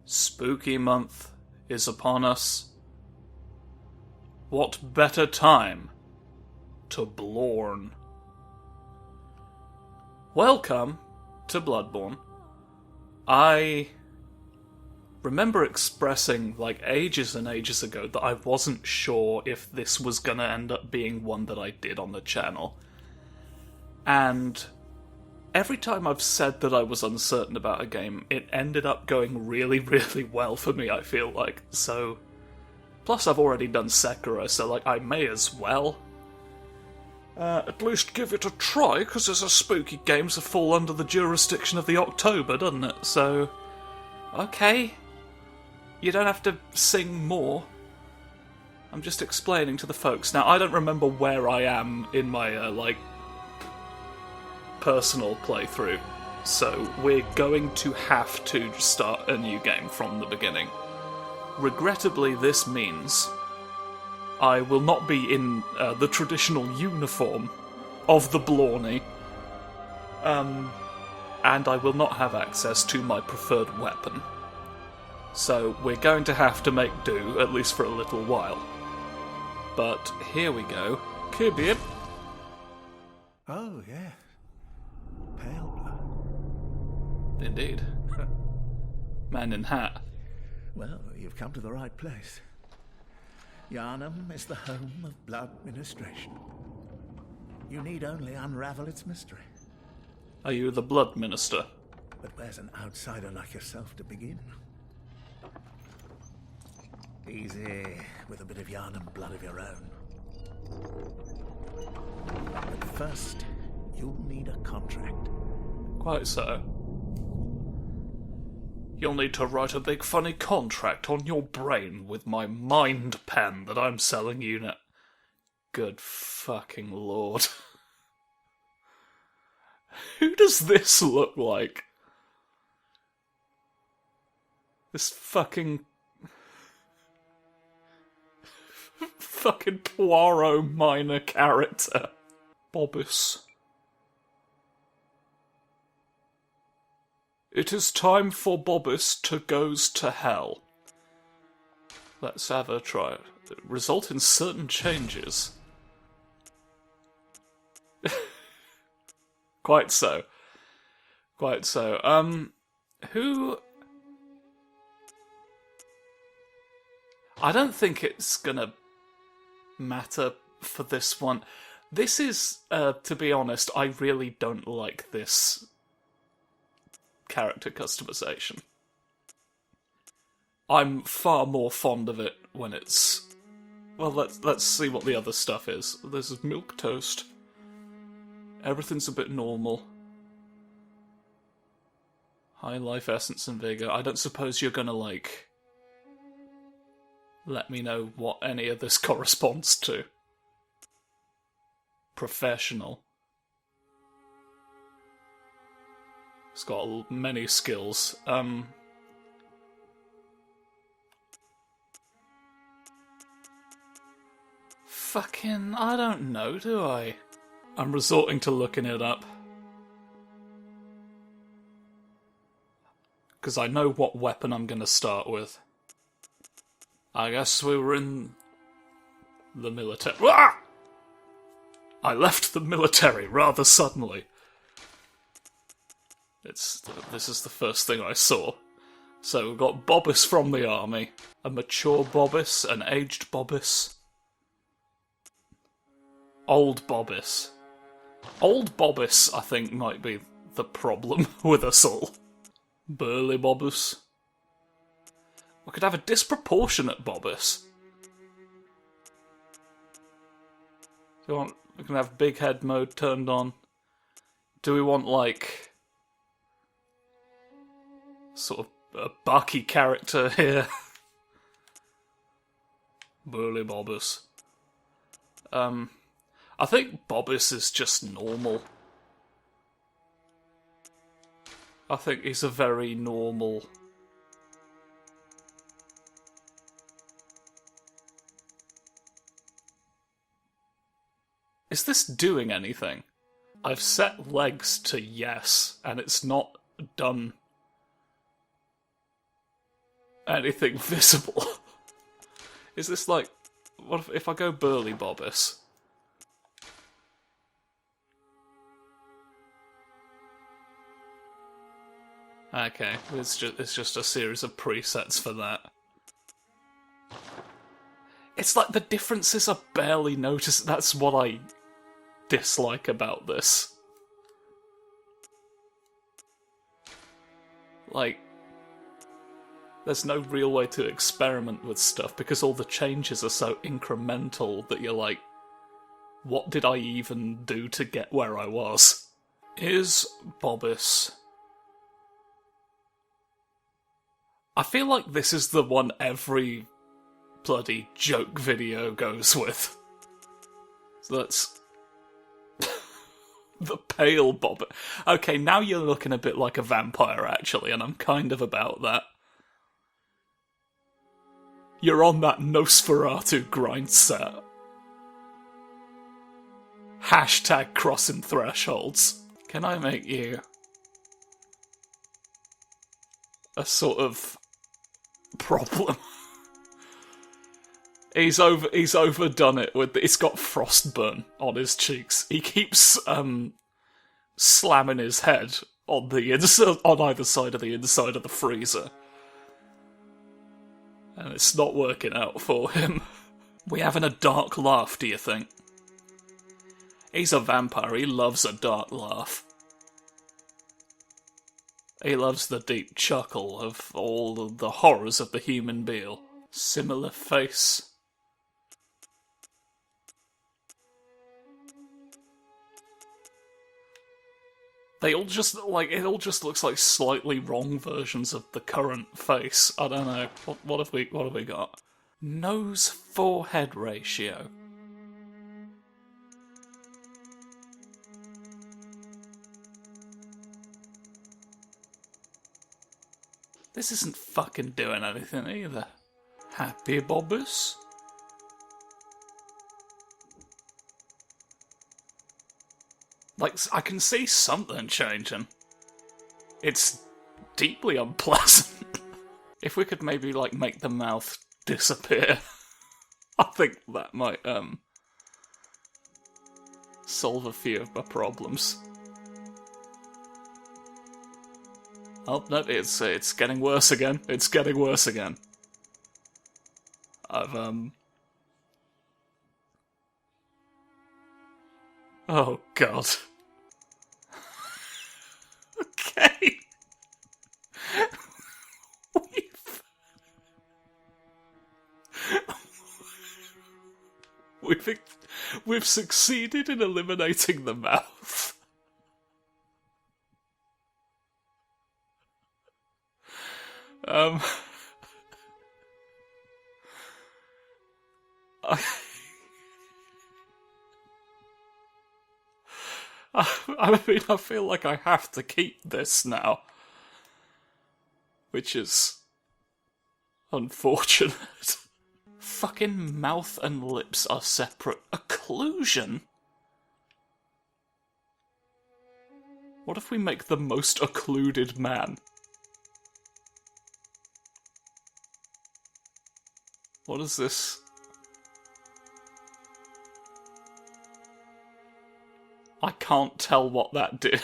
Spooky month is upon us. What better time to Blorn? Welcome to Bloodborne. I remember expressing, ages and ages ago that I wasn't sure if this was gonna end up being one that I did on the channel. And every time I've said that I was uncertain about a game, it ended up going really, really well for me, I feel like. So, plus I've already done Sekiro, so I may as well at least give it a try, because it's a spooky game to fall under the jurisdiction of the October, doesn't it? So, okay. You don't have to sing more. I'm just explaining to the folks. Now, I don't remember where I am in my, personal playthrough, so we're going to have to start a new game from the beginning. Regrettably, this means I will not be in the traditional uniform of the Blarney, and I will not have access to my preferred weapon. So we're going to have to make do, at least for a little while. But here we go. Kibib. Oh, yeah. Pale blood. Indeed. Man in hat. Well, you've come to the right place. Yharnam is the home of blood ministration. You need only unravel its mystery. Are you the blood minister? But where's an outsider like yourself to begin? Easy, with a bit of Yharnam blood of your own. But first, you'll need a contract. Quite so. You'll need to write a big funny contract on your brain with my mind pen that I'm selling you now. Good fucking lord. Who does this look like? This fucking Poirot minor character. Bobis. It is time for Bobis to goes to hell. Let's have a try. Result in certain changes. Quite so. Quite so. Who... I don't think it's gonna matter for this one. This is, to be honest, I really don't like this character customization. I'm far more fond of it when it's... Well, let's see what the other stuff is. This is milk toast. Everything's a bit normal. High life essence and vigor. I don't suppose you're gonna, let me know what any of this corresponds to. Professional. It's got many skills. Fucking, I don't know, do I? I'm resorting to looking it up. Because I know what weapon I'm going to start with. I guess we were in the military. Ah! I left the military rather suddenly. This is the first thing I saw. So we've got Bobis from the army. A mature Bobis, an aged Bobis. Old Bobis. Old Bobis, I think, might be the problem with us all. Burly Bobis. We could have a disproportionate Bobis. We can have big head mode turned on. Do we want, sort of a Bucky character here? Burly Bobis. I think Bobis is just normal. I think he's a very normal... Is this doing anything? I've set legs to yes, and it's not done anything visible. Is this like... What if I go burly Bobis? Okay, it's just a series of presets for that. It's like the differences are barely noticed. That's what I dislike about this. Like, there's no real way to experiment with stuff because all the changes are so incremental that you're like, what did I even do to get where I was? Is Bobis... I feel like this is the one every bloody joke video goes with. So that's... the pale Bobbit. Okay, now you're looking a bit like a vampire, actually, and I'm kind of about that. You're on that Nosferatu grind set. Hashtag crossing thresholds. Can I make you a sort of problem? He's overdone it with... He's got frostburn on his cheeks. He keeps slamming his head on either side of the inside of the freezer. And it's not working out for him. We having a dark laugh, do you think? He's a vampire, he loves a dark laugh. He loves the deep chuckle of all the horrors of the human being. Similar face. They all just, like, it all just looks like slightly wrong versions of the current face. I don't know. What have we got? Nose-forehead ratio. This isn't fucking doing anything either. Happy Bobis? Like, I can see something changing. It's deeply unpleasant. If we could maybe, like, make the mouth disappear, I think that might, solve a few of my problems. Oh, no, it's getting worse again. It's getting worse again. Oh, God. Okay. We've succeeded in eliminating the mouth. I mean, I feel like I have to keep this now. Which is... unfortunate. Fucking mouth and lips are separate. Occlusion? What if we make the most occluded man? What is this? I can't tell what that did.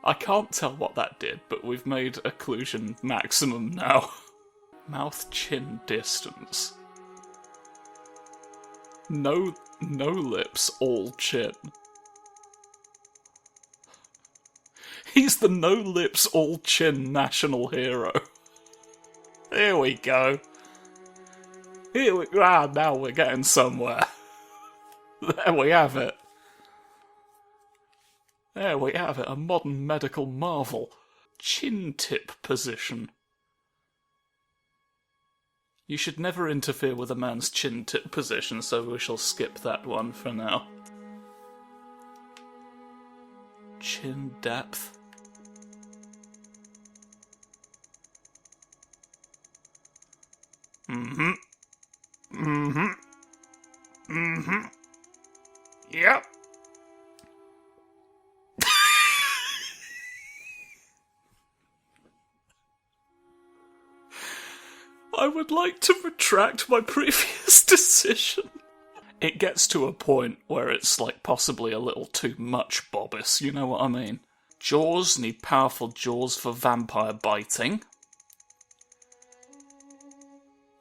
I can't tell what that did, but we've made occlusion maximum now. Mouth-chin distance. No lips, all chin. He's the no lips, all chin national hero. Here we go. Now we're getting somewhere. There we have it. There we have it, a modern medical marvel. Chin tip position. You should never interfere with a man's chin tip position, so we shall skip that one for now. Chin depth. Yep. I would like to retract my previous decision. It gets to a point where it's like possibly a little too much Bobis, you know what I mean? Jaws, need powerful jaws for vampire biting.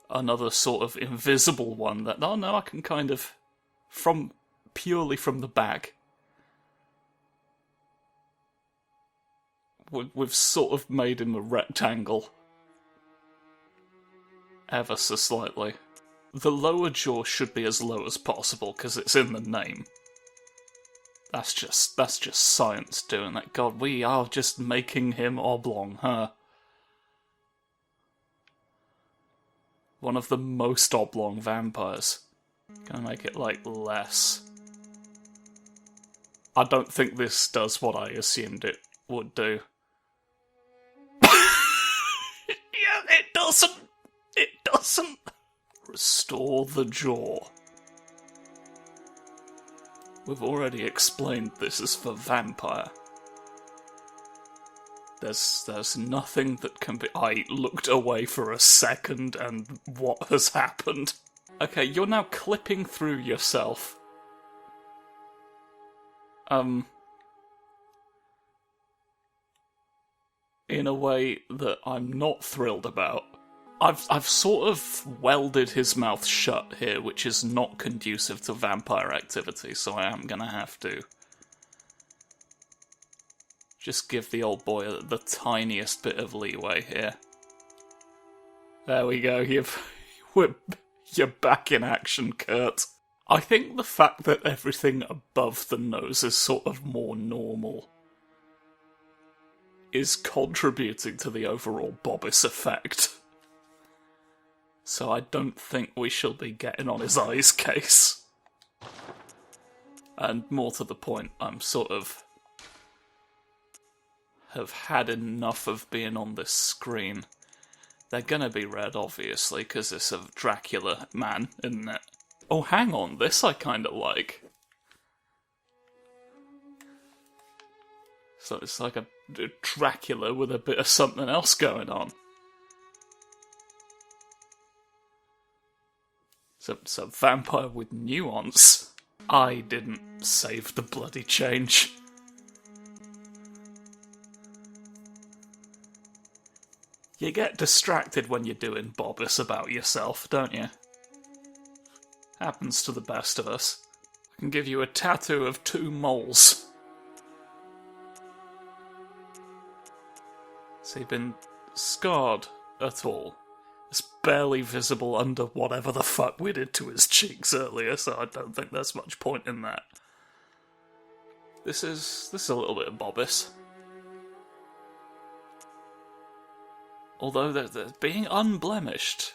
Another sort of invisible one that, oh no, I can kind of, purely from the back. We've sort of made him a rectangle. Ever so slightly. The lower jaw should be as low as possible, because it's in the name. That's just science doing that. God, we are just making him oblong, huh? One of the most oblong vampires. Gonna make it, like, less. I don't think this does what I assumed it would do. Yeah, it doesn't! It doesn't! Restore the jaw. We've already explained this is for vampire. There's nothing that can be... I looked away for a second, and what has happened? Okay, you're now clipping through yourself. In a way that I'm not thrilled about. I've sort of welded his mouth shut here, which is not conducive to vampire activity, so I am gonna have to just give the old boy the tiniest bit of leeway here. There we go, you're back in action, Kurt. I think the fact that everything above the nose is sort of more normal is contributing to the overall Bobis effect. So I don't think we shall be getting on his eyes case. And more to the point, I'm sort of... have had enough of being on this screen. They're gonna be red, obviously, because it's a Dracula man, isn't it? Oh, hang on, this I kinda like. So it's like a Dracula with a bit of something else going on. It's a vampire with nuance. I didn't save the bloody change. You get distracted when you're doing Bobis about yourself, don't you? Happens to the best of us. I can give you a tattoo of 2 moles. Has he been scarred at all? It's barely visible under whatever the fuck we did to his cheeks earlier, so I don't think there's much point in that. This is a little bit of Bobis. Although they're being unblemished,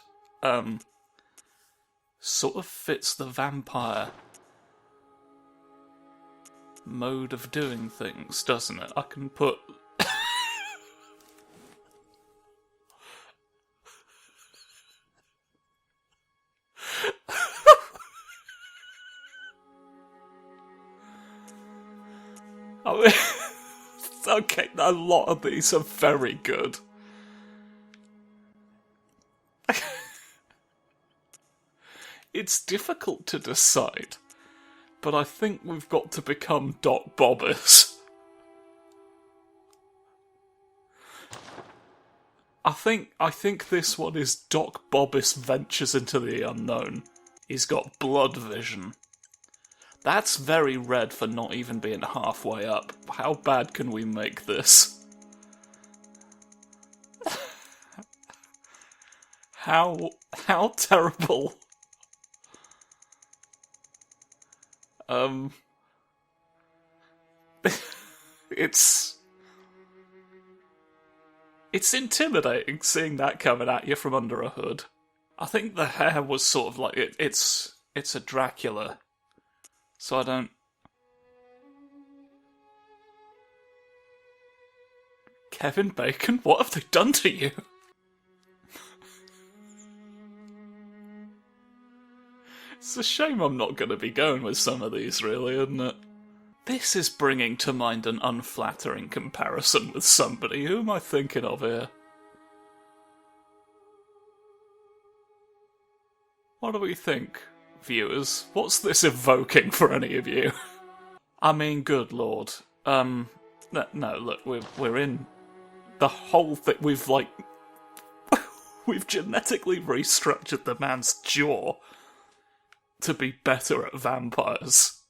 sort of fits the vampire mode of doing things, doesn't it? I can put... I mean, okay, a lot of these are very good. It's difficult to decide, but I think we've got to become Doc Bobis. I think this one is Doc Bobis Ventures into the Unknown. He's got blood vision. That's very red for not even being halfway up. How bad can we make this? How terrible? It's intimidating seeing that coming at you from under a hood. I think the hair was sort of like it's a Dracula. So I don't... Kevin Bacon, what have they done to you? It's a shame I'm not going to be going with some of these, really, isn't it? This is bringing to mind an unflattering comparison with somebody. Who am I thinking of here? What do we think, viewers? What's this evoking for any of you? I mean, good lord. No, look, we're in the whole thing. We've we've genetically restructured the man's jaw to be better at vampires.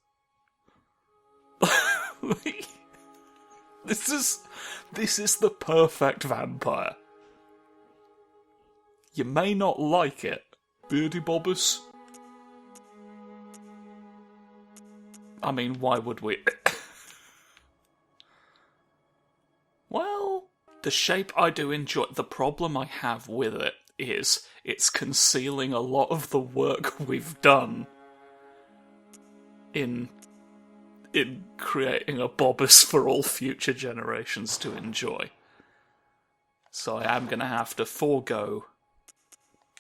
This is the perfect vampire. You may not like it, Beardy Bobis. I mean, why would we? Well, the shape I do enjoy. The problem I have with it is it's concealing a lot of the work we've done in creating a Bobis for all future generations to enjoy. So I am going to have to forego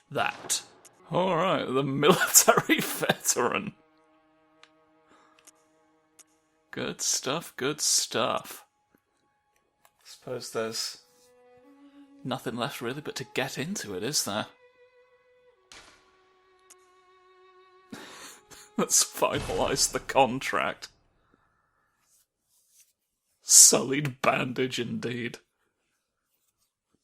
that. Alright, the military veteran. Good stuff, good stuff. Suppose there's nothing left really but to get into it, is there? Let's finalise the contract. Sullied bandage indeed.